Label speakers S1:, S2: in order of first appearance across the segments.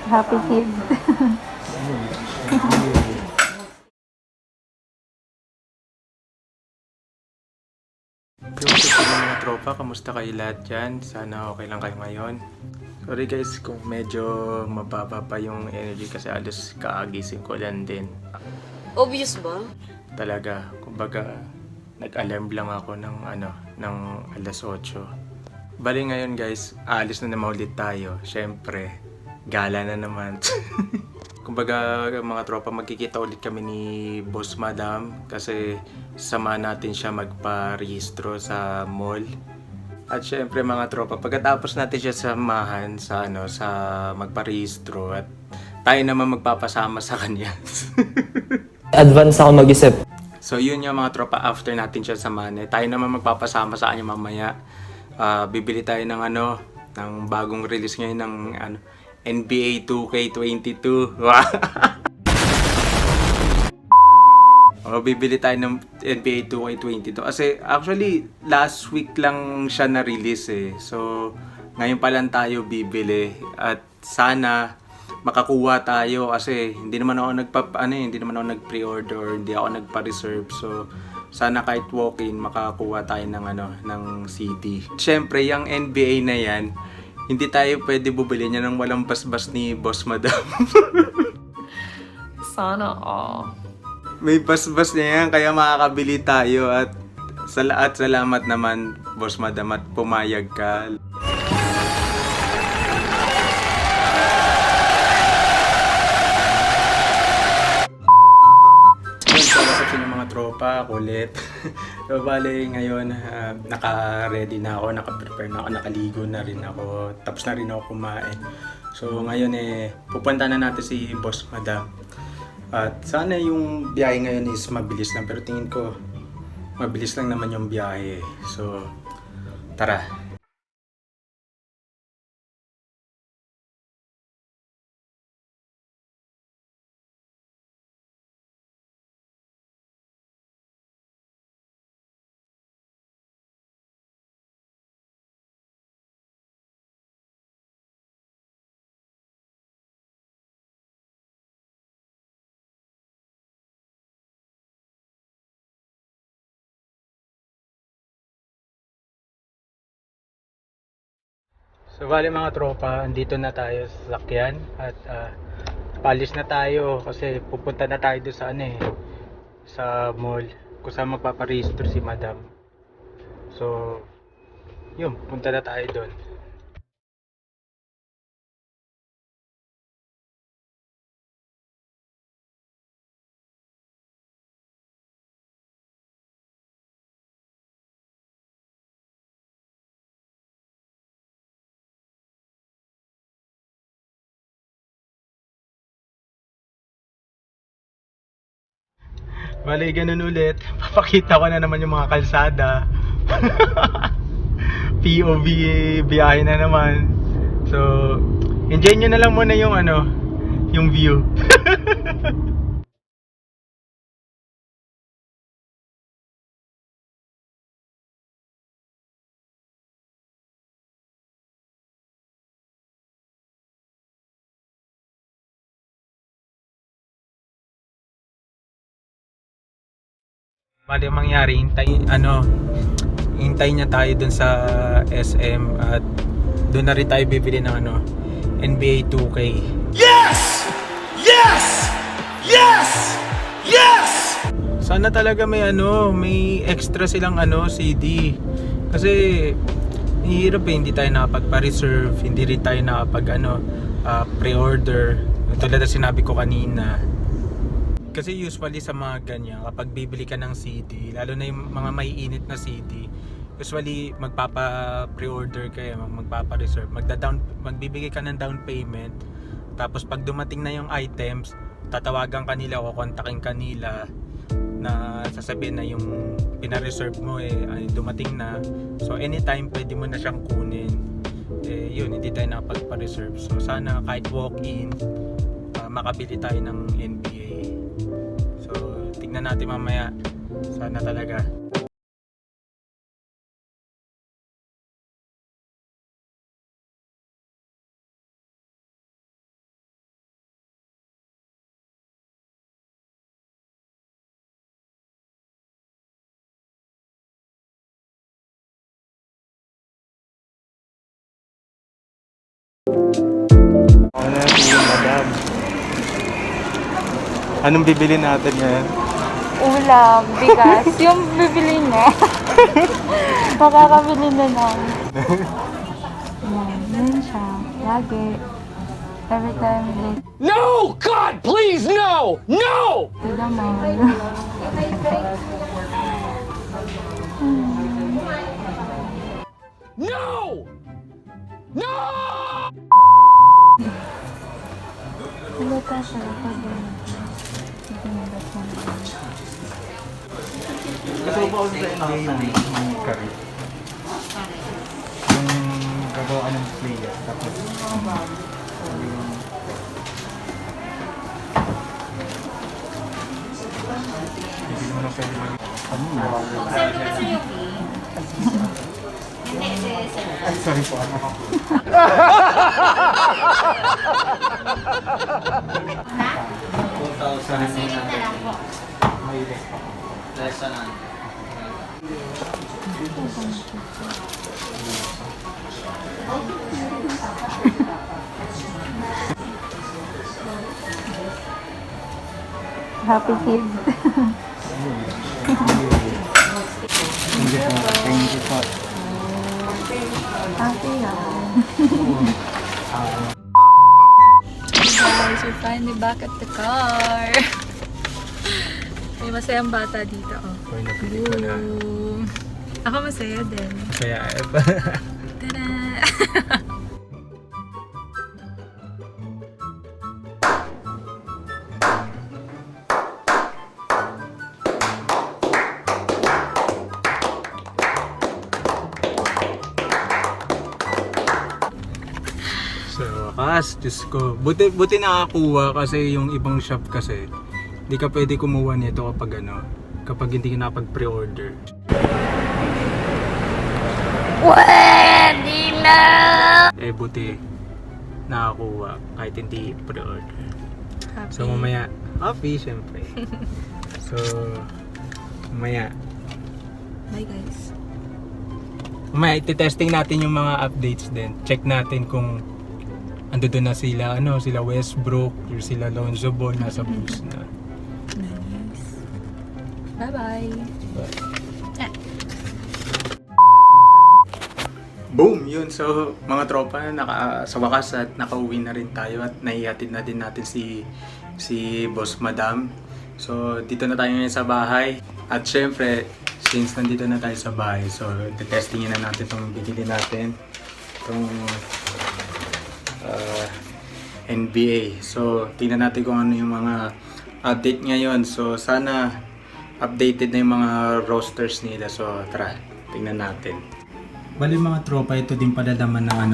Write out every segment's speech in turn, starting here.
S1: Happy kid.
S2: Yung sa mga tropa, kamusta kayo lahat dyan? Sana okay lang kayo ngayon. Sorry guys kung medyo mababa pa yung energy kasi alas kaagising ko lang din.
S3: Obvious ba?
S2: Talaga, kumbaga nag-alarm lang ako ng alas 8. Bali ngayon guys, aalis na naman ulit tayo. Syempre, gala na naman. Kumbaga mga tropa, magkikita ulit kami ni Boss Madam kasi sama natin siya magpa-rehistro sa mall. At syempre mga tropa, pagkatapos natin siya samahan sa magparehistro at tayo naman magpapasama sa kanya.
S4: Advance ako mag-isip.
S2: So yun yung mga tropa, after natin siya samahan, tayo naman magpapasama sa kanya mamaya. Bibili tayo ng bagong release ngayon ng NBA 2K22. Bibili tayo ng NBA 2K22 kasi actually last week lang siya na-release eh. So ngayon pa lang tayo bibili at sana makakuha tayo kasi hindi naman ako nag-pre-order or hindi ako nagpa-reserve. So sana kahit walk-in makakuha tayo ng CD. Syempre yung NBA na yan, hindi tayo pwede bumili niya ng walang basbas ni Boss Madam.
S1: Sana all.
S2: May basbas niya yan kaya makakabili tayo at salamat naman Boss Madam at pumayag ka. Sa ng mga tropa, kulit. So, bale, ngayon, naka-ready na ako, naka-prepare na ako, nakaligo na rin ako, tapos na rin ako kumain. So, ngayon pupunta na natin si Boss Madam. At sana yung biyahe ngayon is mabilis lang, pero tingin ko, mabilis lang naman yung biyahe. So, tara. So bali mga tropa, andito na tayo sa sasakyan at paalis na tayo kasi pupunta na tayo doon sa mall kung saan magpaparehistro si Madam. So, yun, punta na tayo doon. Bali, ganun ulit. Papakita ko na naman yung mga kalsada. POV biyahe na naman. So, enjoy nyo na lang muna yung view. Bali, ang mangyari, hintay niya tayo dun sa SM at doon na rin tayo bibili ng NBA 2K. Yes! Yes! Yes! Yes! Sana talaga may extra silang CD. Kasi hirap hindi tayo nakapagpa-reserve, hindi rin tayo pre-order. Tulad na sinabi ko kanina. Kasi usually sa mga ganyan, kapag bibili ka ng CD, lalo na yung mga maiinit na CD, usually magpapa-pre-order ka, magpapa-reserve, magbibigay ka ng down payment, tapos pag dumating na yung items, tatawagan kanila o kontakin kanila na sasabihin na yung pina-reserve mo dumating na. So anytime pwede mo na siyang kunin. Yun, hindi tayo nakapagpa-reserve. So sana kahit walk-in, makabili tayo ng NBA. So, tignan natin mamaya. Sana talaga. Ano na si Madam? Anong bibili natin ngayon?
S1: Ulam, bigas. Yung bibili niya. Makakabili na lang. Yun siya. Lagi. Every time late.
S5: No! God, please, no! No!
S1: Ito naman.
S5: No! No!
S1: Wala ka siya.
S2: Gusto ko sa NBA yung curry. Yung gagawa ng player. Tapos hindi mo na pwede mag- Ay, sorry po. May less pa.
S1: Happy kids.
S2: Thank you po.
S1: Happy yan. Guys, we're finally back at the car. May masayang bata dito. Oh.
S2: Hoy, napili ko na.
S1: Boom. Ako masaya din.
S2: Kaya,
S1: Tada!
S2: sa wakas, Diyos ko. Buti nakakuha kasi yung ibang shop kasi hindi ka pwede kumuha nito kapag hindi ka nakapag-pre-order.
S1: Pwede na!
S2: Buti nakakuha kahit hindi pre-order.
S1: Happy.
S2: So mamaya, happy syempre. So mamaya
S1: Bye guys.
S2: iti-testing natin yung mga updates din. Check natin kung ando doon na sila, sila Westbrook, or sila Lonzo Ball, nasa Bulls na.
S1: Nice. Bye-bye.
S2: Boom! Yun, so mga tropa, sa wakas at nakauwi na rin tayo at naihatid na din natin si Boss Madam. So dito na tayo ngayon sa bahay at syempre, since nandito na tayo sa bahay, so testingin na natin itong bibili natin, itong NBA. So tingnan natin kung ano yung mga update ngayon. So sana updated na yung mga rosters nila. So tara, tingnan natin. Bali mga tropa, ito din pala naman ng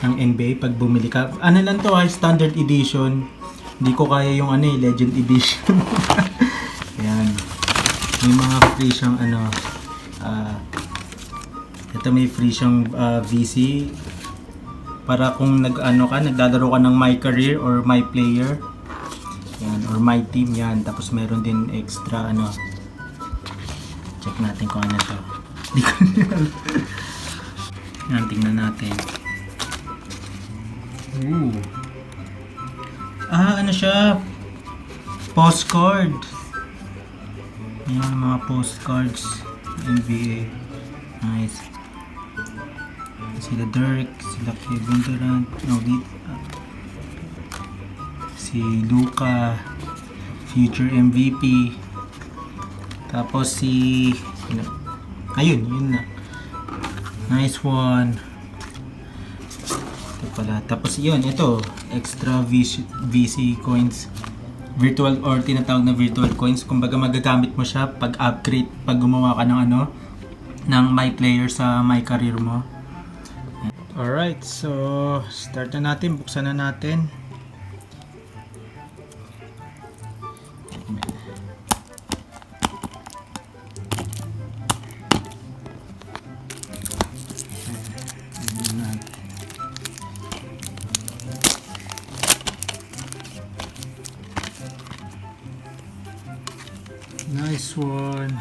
S2: ng NBA pag bumili ka. Ano lang to, standard edition. Hindi ko kaya yung legend edition. Yan. May mga free siyang ito may free siyang VC para kung naglalaro ka ng My Career or My Player. Yan, or My Team yan. Tapos meron din extra check natin kung ano to. Hindi ko yan, tingnan natin. Ooh. Ano siya? Postcard. Yan, mga postcards. NBA. Nice. Sila Dirk, sila Kevin Durant, si Luka, future MVP. Tapos ayun, yun na. Nice one. Ito pala. Tapos yun, ito. Extra VC coins. Virtual or tinatawag na virtual coins. Kumbaga magagamit mo siya pag upgrade, pag gumawa ka ng ng My Player sa My Career mo. Alright, so start na natin. Buksan na natin. Nice one.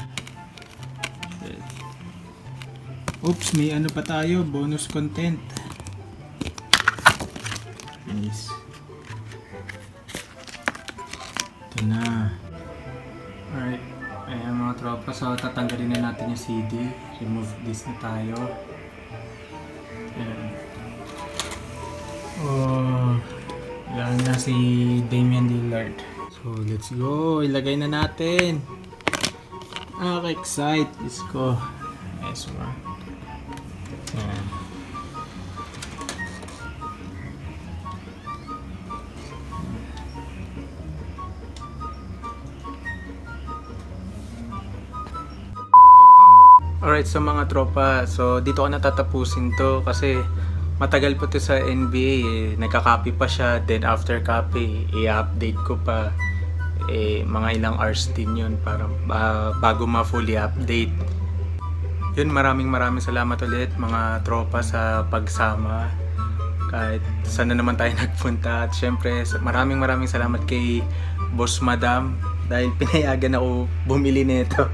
S2: Oops, may pa tayo, bonus content. Nice. Ito na. Alright. Ayan mga tropa. So tatanggalin na natin yung CD. Remove this na tayo. Ayan. Oh. Yan na si Damian Lillard. So let's go. Ilagay na natin. Excite. Let's go. Nice one. Ayan. Alright, so mga tropa, so dito ko natatapusin to kasi matagal po to sa NBA eh. Nagka-copy pa siya, then after copy, i-update ko pa mga ilang hours din yun para bago ma-fully update. Yun, maraming salamat ulit mga tropa sa pagsama kahit saan na naman tayo nagpunta. At syempre, maraming salamat kay Boss Madam dahil pinayagan ako bumili nito.